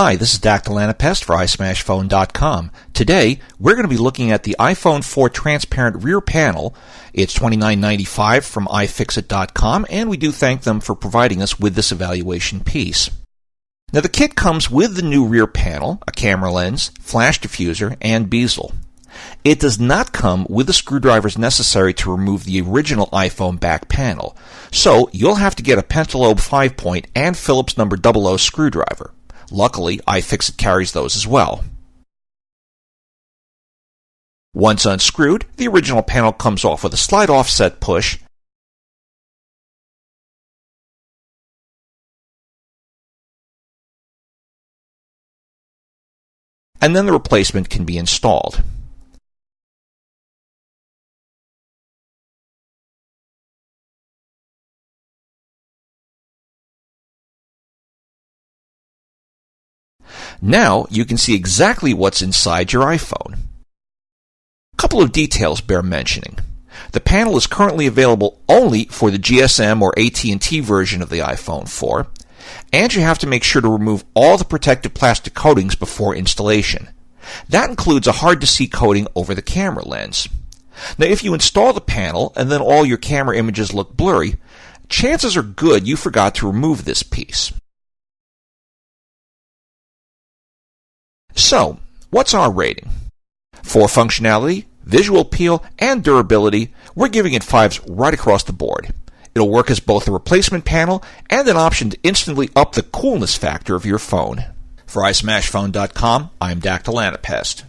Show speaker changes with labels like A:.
A: Hi, this is Dr. Lanapest for iSmashPhone.com. Today, we're going to be looking at the iPhone 4 transparent rear panel. It's $29.95 from ifixit.com, and we do thank them for providing us with this evaluation piece. Now, the kit comes with the new rear panel, a camera lens, flash diffuser, and bezel. It does not come with the screwdrivers necessary to remove the original iPhone back panel, so you'll have to get a Pentalobe 5-point and Phillips number 00 screwdriver. Luckily, iFixit carries those as well. Once unscrewed, the original panel comes off with a slight offset push, and then the replacement can be installed. Now you can see exactly what's inside your iPhone. A couple of details bear mentioning. The panel is currently available only for the GSM or AT&T version of the iPhone 4, and you have to make sure to remove all the protective plastic coatings before installation. That includes a hard-to-see coating over the camera lens. Now, if you install the panel and then all your camera images look blurry, chances are good you forgot to remove this piece. So, what's our rating? For functionality, visual appeal, and durability, we're giving it 5s right across the board. It'll work as both a replacement panel and an option to instantly up the coolness factor of your phone. For iSmashPhone.com, I'm Dr. Lanapest.